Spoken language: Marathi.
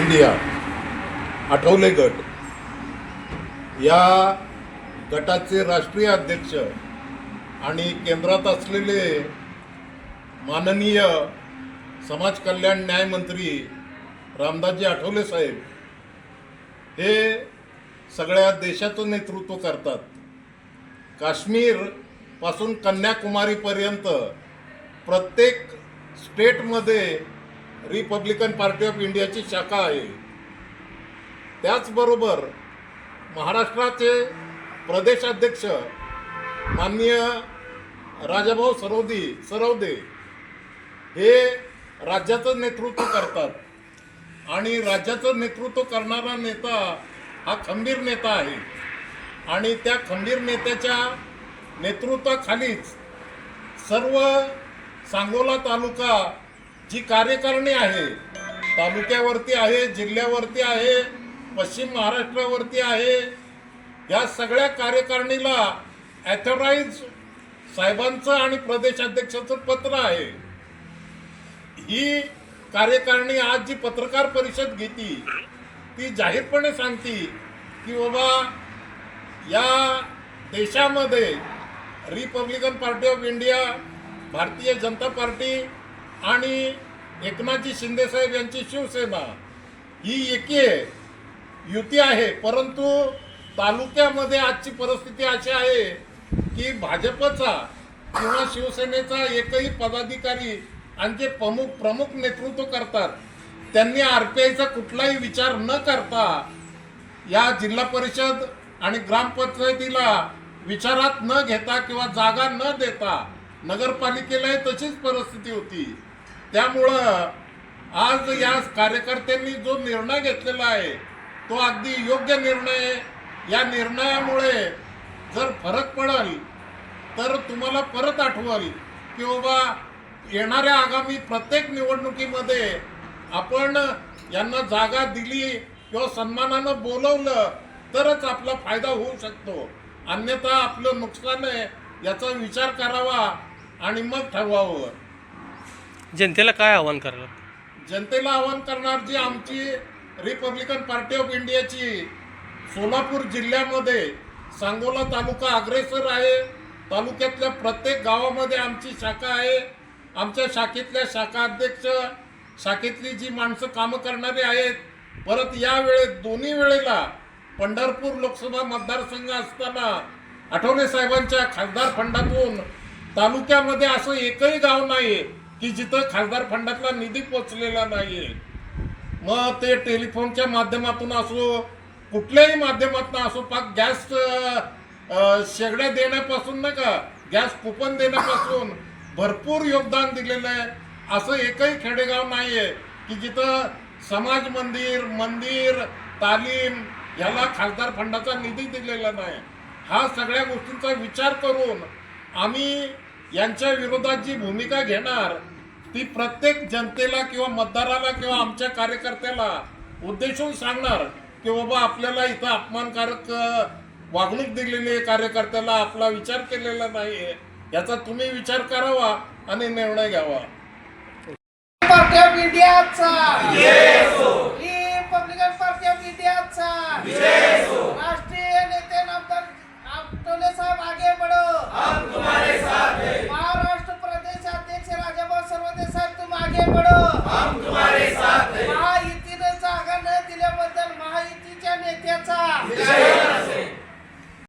इंडिया आठवले गट या गटाचे राष्ट्रीय अध्यक्ष आणि केंद्रात असलेले माननीय समाज कल्याण न्यायमंत्री रामदासजी आठवले साहेब हे सगळ्या देशाचं नेतृत्व करतात. काश्मीर पासून कन्याकुमारीपर्यंत प्रत्येक स्टेटमध्ये रिपब्लिकन पार्टी ऑफ इंडियाची शाखा आहे. त्याचबरोबर महाराष्ट्राचे प्रदेशाध्यक्ष माननीय राजाभाऊ सरवदे हे राज्याचं नेतृत्व करतात आणि राज्याचं नेतृत्व करणारा नेता हा खंबीर नेता आहे आणि त्या खंबीर नेत्याच्या नेतृत्वाखालीच सर्व सांगोला तालुका जी कार्यकारिणी आहे, तालुक्यावरती आहे, जिल्ह्यावरती आहे, पश्चिम महाराष्ट्रावरती आहे, या सगळ्या कार्यकारिणीला ॲथॉराइज साहेबांचं आणि प्रदेशाध्यक्षाचं पत्र आहे. ही कार्यकारिणी आज जी पत्रकार परिषद घेती ती जाहीरपणे सांगती की बाबा या देशामध्ये Republican party of India, Bharatiya Janata party आणि एकनाथजी शिंदेसाहेब यांची शिवसेना ही एकी युती आहे. परंतु तालुक्यामध्ये आजची परिस्थिती अशी आहे की भाजपचा किंवा शिवसेनेचा एकही पदाधिकारी आणि जे प्रमुख नेतृत्व करतात त्यांनी RPIचा कुठलाही विचार न करता या जिल्हा परिषद आणि ग्रामपंचायतीला विचारात न घेता किंवा जागा न देता नगरपालिकेलाही तशीच परिस्थिती होती. त्यामुळं आज या कार्यकर्त्यांनी जो निर्णय घेतलेला आहे तो अगदी योग्य निर्णय. या निर्णयामुळे जर फरक पडेल तर तुम्हाला परत आठवल की बाबा येणाऱ्या आगामी प्रत्येक निवडणुकीमध्ये आपण यांना जागा दिली किंवा सन्मानानं बोलवलं तरच आपला फायदा होऊ शकतो. अन्यथा आपलं नुकसान आहे याचा विचार करावा आणि मग ठरवावं. जनतेला काय आव्हान कराल? जनतेला आव्हान करणार जी आमची रिपब्लिकन पार्टी ऑफ इंडियाची सोलापूर जिल्ह्यामध्ये सांगोला तालुका अग्रेसर आहे. तालुक्यातल्या प्रत्येक गावामध्ये आमची शाखा आहे. आमच्या शाखेतल्या शाखा अध्यक्ष, शाखेतली जी माणसं कामं करणारी आहेत. परत या वेळेत दोन्ही वेळेला पंढरपूर लोकसभा मतदारसंघ असताना आठवले साहेबांच्या खासदार फंडातून तालुक्यामध्ये असं एकही गाव नाही की जिथं खासदार फंडातला निधी पोचलेला नाही. मग ते टेलिफोनच्या माध्यमातून असो, कुठल्याही माध्यमातून असो, पाक गॅस शेगड्या देण्यापासून नाही का, गॅस कुपन देण्यापासून भरपूर योगदान दिलेलं आहे. असं एकही खेडेगाव नाही आहे की जिथं समाज मंदिर तालीम याला खासदार फंडाचा निधी दिलेला नाही. हा सगळ्या गोष्टींचा विचार करून आम्ही यांच्या विरोधात जी भूमिका घेणार ती प्रत्येक जनतेला किंवा मतदाराला किंवा आमच्या कार्यकर्त्याला उद्देशून सांगणार की बाबा आपल्याला इथं अपमानकारक वागणूक दिलेली आहे, कार्यकर्त्याला आपला विचार केलेला नाही आहे. याचा तुम्ही विचार करावा आणि निर्णय घ्यावा. पार्टी ऑफ इंडियाचा रिपब्लिकन पार्टी ऑफ इंडियाचा राष्ट्रीय नेते नामदार आठवले साहेब आगे बढ़ो, हम तुम्हारे साथ हैं. महाराष्ट्र प्रदेश अध्यक्ष राजाभाऊ सरवदे साहेब तुम आगे बढ़ो, हम तुम्हारे साथ हैं. महायुतीने जागा न दिल्याबद्दल महायुतीच्या नेत्याचा